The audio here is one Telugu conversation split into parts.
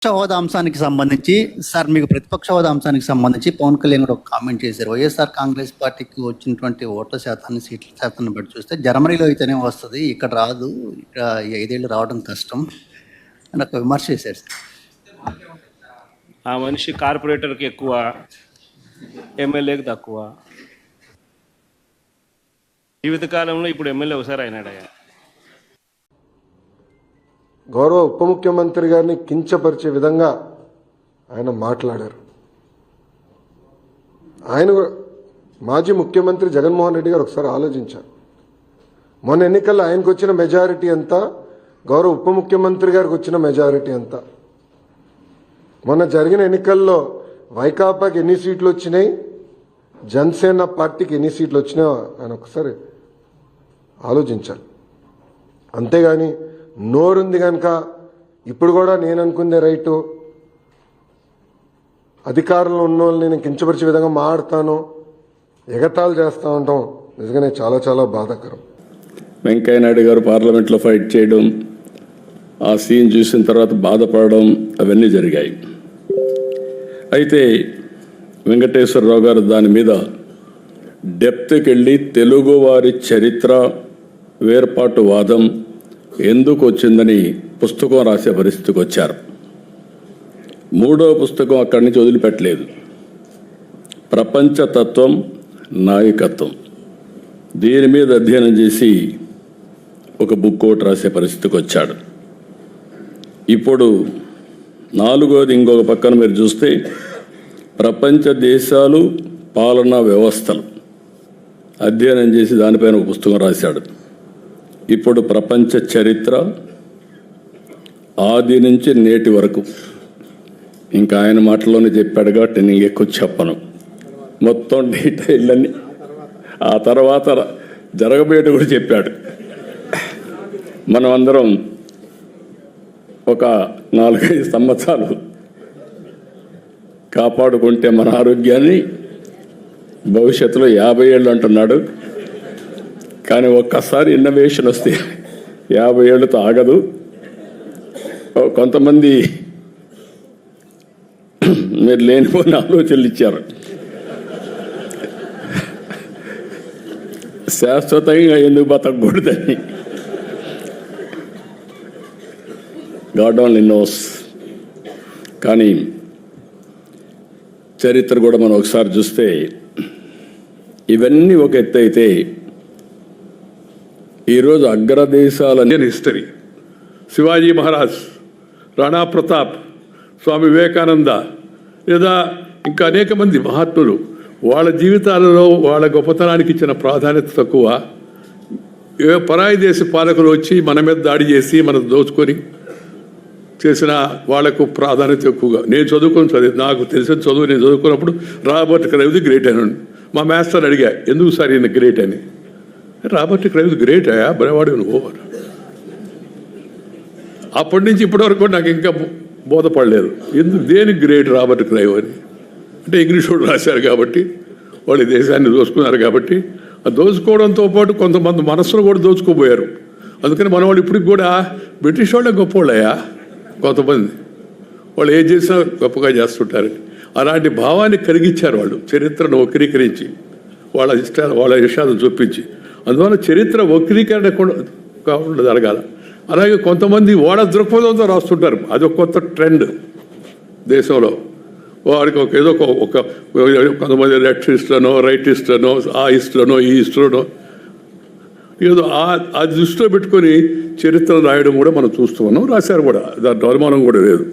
హోదా అంశానికి సంబంధించి సార్ మీకు ప్రతిపక్ష హోదా అంశానికి సంబంధించి పవన్ కళ్యాణ్ కూడా ఒక కామెంట్ చేశారు. వైఎస్ఆర్ కాంగ్రెస్ పార్టీకి వచ్చినటువంటి ఓట్ల శాతాన్ని, సీట్ల శాతాన్ని బట్టి చూస్తే జర్మనీలో అయితేనే వస్తుంది, ఇక్కడ రాదు, ఇక్కడ 5 ఏళ్ళు రావడం కష్టం అని ఒక విమర్శ చేశారు. ఆ మనిషి కార్పొరేటర్కి ఎక్కువ, ఎమ్మెల్యేకి తక్కువ. జీవితకాలంలో ఇప్పుడు ఎమ్మెల్యే ఒకసారి అయినాడయ్యా. గౌరవ ఉప ముఖ్యమంత్రి గారిని కించపరిచే విధంగా ఆయన మాట్లాడారు. ఆయన మాజీ ముఖ్యమంత్రి జగన్మోహన్ రెడ్డి గారు ఒకసారి ఆలోచించారు. మొన్న ఎన్నికల్లో ఆయనకు వచ్చిన మెజారిటీ ఎంత, గౌరవ ఉప ముఖ్యమంత్రి గారికి వచ్చిన మెజారిటీ ఎంత, మొన్న జరిగిన ఎన్నికల్లో వైకాపాకి ఎన్ని సీట్లు వచ్చినాయి, జనసేన పార్టీకి ఎన్ని సీట్లు వచ్చినాయో ఆయన ఒకసారి ఆలోచించాలి. అంతేగాని నోరుంది కనుక ఇప్పుడు కూడా నేను అనుకుందే రైటు, అధికారంలో ఉన్న వాళ్ళని నేను కించపరిచే విధంగా మాట్లాడతాను, ఎగతాళి చేస్తూ ఉంటాం నిజంగానే చాలా చాలా బాధాకరం. వెంకయ్యనాయుడు గారు పార్లమెంట్లో ఫైట్ చేయడం, ఆ సీన్ చూసిన తర్వాత బాధపడడం అవన్నీ జరిగాయి. అయితే వెంకటేశ్వరరావు గారు దాని మీద డెప్త్కి వెళ్ళి తెలుగువారి చరిత్ర, వేర్పాటు వాదం ఎందుకు వచ్చిందని పుస్తకం రాసే పరిస్థితికి వచ్చారు. 3వ పుస్తకం అక్కడి నుంచి వదిలిపెట్టలేదు. ప్రపంచతత్వం, నాయకత్వం, దీని మీద అధ్యయనం చేసి ఒక బుక్ ఒకటి రాసే పరిస్థితికి వచ్చాడు. ఇప్పుడు 4వది ఇంకొక పక్కన మీరు చూస్తే ప్రపంచ దేశాలు, పాలనా వ్యవస్థలు అధ్యయనం చేసి దానిపైన ఒక పుస్తకం రాశాడు. ఇప్పుడు ప్రపంచ చరిత్ర ఆది నుంచి నేటి వరకు, ఇంకా ఆయన మాటల్లోనే చెప్పాడు కాబట్టి నేను ఎక్కువ చెప్పను, మొత్తం డీటెయిల్ అన్ని ఆ తర్వాత జరగబోయేట కూడా చెప్పాడు. మనం అందరం ఒక 4-5 సంవత్సరాలు కాపాడుకుంటే మన ఆరోగ్యాన్ని భవిష్యత్తులో 50 ఏళ్ళు అంటున్నాడు. కానీ ఒక్కసారి ఇన్నోవేషన్ వస్తే 50 ఏళ్ళతో ఆగదు. కొంతమంది మీరు లేనిపోయిన ఆలోచనలు ఇచ్చారు. శాశ్వతంగా ఎందుకు బతకూడదని. God only knows. కానీ చరిత్ర కూడా మనం ఒకసారి చూస్తే ఇవన్నీ ఒక ఎత్తు అయితే, ఈరోజు అగ్రదేశాలని హిస్టరీ, శివాజీ మహారాజ్, రాణా ప్రతాప్, స్వామి వివేకానంద, లేదా ఇంకా అనేక మంది మహాత్ములు వాళ్ళ జీవితాలలో వాళ్ళ గొప్పతనానికి ఇచ్చిన ప్రాధాన్యత తక్కువ. పరాయి దేశ పాలకులు వచ్చి మన మీద దాడి చేసి మనం దోచుకొని చేసిన వాళ్లకు ప్రాధాన్యత ఎక్కువగా. నేను చదువు నాకు తెలిసిన చదువు నేను చదువుకున్నప్పుడు రాబర్ట్ క్రైవ్ గ్రేట్ అని మా మాస్టర్ అడిగా, ఎందుకు సార్ ఈయన గ్రేట్ అని. రాబర్ట్ క్రైవ్ గ్రేట్ అయ్యా, బలవాడు నువ్వు. అప్పటి నుంచి ఇప్పటివరకు నాకు ఇంకా బోధపడలేదు ఎందుకు దేనికి గ్రేట్ రాబర్ట్ క్రైవ్ అని. అంటే ఇంగ్లీష్ వాళ్ళు రాశారు కాబట్టి, వాళ్ళు దేశాన్ని దోచుకున్నారు కాబట్టి, ఆ దోచుకోవడంతో పాటు కొంతమంది మనస్సును కూడా దోచుకోబోయారు. అందుకని మన వాళ్ళు ఇప్పటికి కూడా బ్రిటిష్ వాళ్ళే గొప్పవాళ్ళయ్యా. కొంతమంది వాళ్ళు ఏం చేసినా గొప్పగా చేస్తుంటారు. అలాంటి భావాన్ని కలిగించారు వాళ్ళు, చరిత్రను వక్రీకరించి వాళ్ళ ఇష్టాలను చూపించి. అందువల్ల చరిత్ర వక్రీకరణ కాకుండా జరగాల. అలాగే కొంతమంది వాళ్ళ దృక్పథంతో రాస్తుంటారు, అదొక కొత్త ట్రెండ్ దేశంలో. వారికి ఏదో ఒక కొంతమంది లెఫ్టిస్ట్లనో, రైటిస్ట్లనో, ఆ ఇస్ట్లనో, ఈ ఇస్ట్లనో ఏదో ఆ దృష్టిలో పెట్టుకొని చరిత్ర రాయడం కూడా మనం చూస్తూ ఉన్నాం. రాశారు కూడా, దాని అనుమానం కూడా లేదు.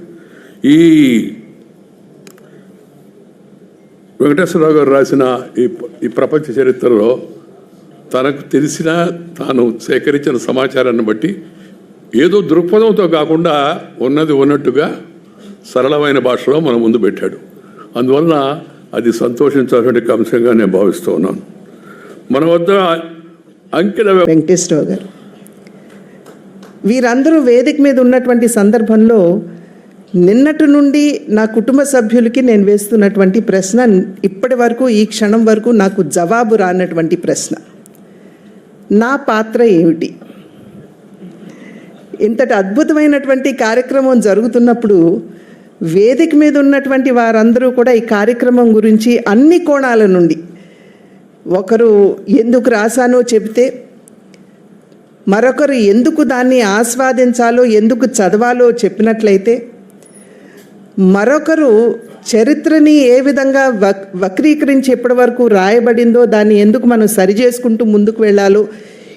ఈ వెంకటేశ్వరరావు గారు రాసిన ఈ ప్రపంచ చరిత్రలో తనకు తెలిసిన, తాను సేకరించిన సమాచారాన్ని బట్టి ఏదో దృక్పథంతో కాకుండా ఉన్నది ఉన్నట్టుగా సరళమైన భాషలో మన ముందు పెట్టాడు. అందువలన అది సంతోషించాల్సిన అంశంగా నేను భావిస్తూ ఉన్నాను. మన వద్ద అంకెల వెంకటేశ్వరరావు గారు వీరందరూ వేదిక మీద ఉన్నటువంటి సందర్భంలో నిన్నటి నుండి నా కుటుంబ సభ్యులకి నేను వేస్తున్నటువంటి ప్రశ్న, ఇప్పటి వరకు ఈ క్షణం వరకు నాకు జవాబు రానటువంటి ప్రశ్న, నా పాత్ర ఏమిటి? ఇంతటి అద్భుతమైనటువంటి కార్యక్రమం జరుగుతున్నప్పుడు వేదిక మీద ఉన్నటువంటి వారందరూ కూడా ఈ కార్యక్రమం గురించి అన్ని కోణాల నుండి, ఒకరు ఎందుకు రాశానో చెబితే, మరొకరు ఎందుకు దాన్ని ఆస్వాదించాలో ఎందుకు చదవాలో చెప్పినట్లయితే, మరొకరు చరిత్రని ఏ విధంగా వక్రీకరించి ఎప్పటి వరకు రాయబడిందో దాన్ని ఎందుకు మనం సరిచేసుకుంటూ ముందుకు వెళ్ళాలో,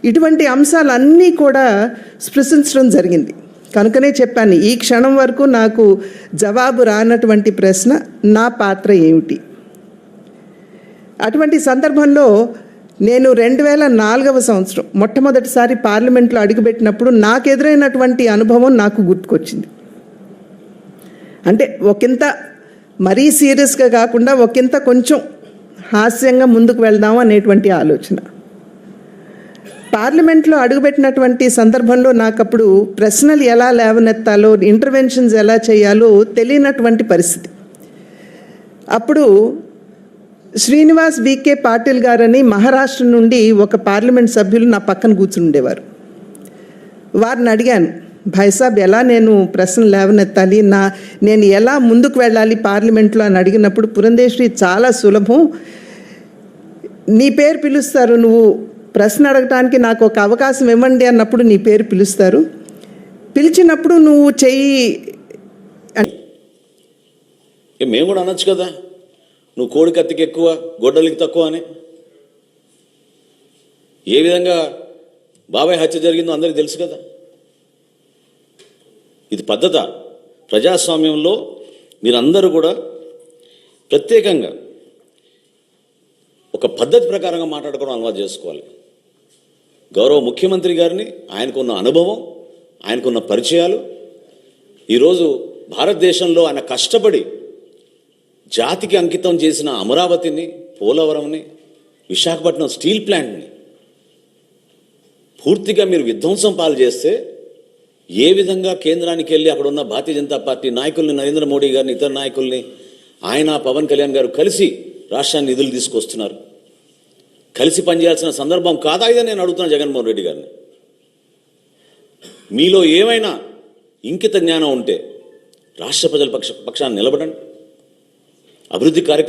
ఇటువంటి అంశాలన్నీ కూడా స్పృశించడం జరిగింది. కనుకనే చెప్పాను, ఈ క్షణం వరకు నాకు జవాబు రానటువంటి ప్రశ్న నా పాత్ర ఏమిటి. అటువంటి సందర్భంలో నేను 2004వ సంవత్సరం మొట్టమొదటిసారి పార్లమెంట్లో అడుగుపెట్టినప్పుడు నాకు ఎదురైనటువంటి అనుభవం నాకు గుర్తుకొచ్చింది. అంటే ఒకంత మరీ సీరియస్గా కాకుండా ఒకంత కొంచెం హాస్యంగా ముందుకు వెళ్దాం అనేటువంటి ఆలోచన. పార్లమెంట్లో అడుగుపెట్టినటువంటి సందర్భంలో నాకు అప్పుడు ప్రశ్నలు ఎలా లేవనెత్తాలో, ఇంటర్వెన్షన్స్ ఎలా చేయాలో తెలియనటువంటి పరిస్థితి. అప్పుడు శ్రీనివాస్ వికే పాటిల్ గారని మహారాష్ట్ర నుండి ఒక పార్లమెంట్ సభ్యులు నా పక్కన కూర్చుని ఉండేవారు. వారిని అడిగాను, భాయ్సాబ్ ఎలా నేను ప్రశ్నలు లేవనెత్తాలి, నేను ఎలా ముందుకు వెళ్ళాలి పార్లమెంట్లో అని అడిగినప్పుడు, పురంధేశ్వరి చాలా సులభం, నీ పేరు పిలుస్తారు, నువ్వు ప్రశ్న అడగటానికి నాకు ఒక అవకాశం ఇవ్వండి అన్నప్పుడు నీ పేరు పిలుస్తారు, పిలిచినప్పుడు నువ్వు చెయ్యి. మేము కూడా అనొచ్చు కదా, నువ్వు కోడి కత్తికి ఎక్కువ గొడ్డలికి తక్కువ అని. ఏ విధంగా బాబాయ్ హత్య జరిగిందో అందరికీ తెలుసు కదా. ఇది పద్ధత. ప్రజాస్వామ్యంలో మీరందరూ కూడా ప్రత్యేకంగా ఒక పద్ధతి ప్రకారంగా మాట్లాడుకోవడం అలవాటు చేసుకోవాలి. గౌరవ ముఖ్యమంత్రి గారిని, ఆయనకున్న అనుభవం, ఆయనకున్న పరిచయాలు, ఈరోజు భారతదేశంలో ఆయన కష్టపడి జాతికి అంకితం చేసిన అమరావతిని, పోలవరంని, విశాఖపట్నం స్టీల్ ప్లాంట్ని పూర్తిగా మీరు విధ్వంసం పాలు చేస్తే ఏ విధంగా కేంద్రానికి వెళ్ళి అక్కడ ఉన్న భారతీయ జనతా పార్టీ నాయకుల్ని, నరేంద్ర మోడీ గారిని, ఇతర నాయకుల్ని, ఆయన పవన్ కళ్యాణ్ గారు కలిసి రాష్ట్రాన్ని నిధులు తీసుకొస్తున్నారు. కలిసి పనిచేయాల్సిన సందర్భం కాదా ఇదని నేను అడుగుతున్నాను జగన్మోహన్ రెడ్డి గారిని. మీలో ఏమైనా ఇంకిత జ్ఞానం ఉంటే రాష్ట్ర ప్రజల పక్షాన్ని నిలబడండి. అభివృద్ధి కార్యక్రమం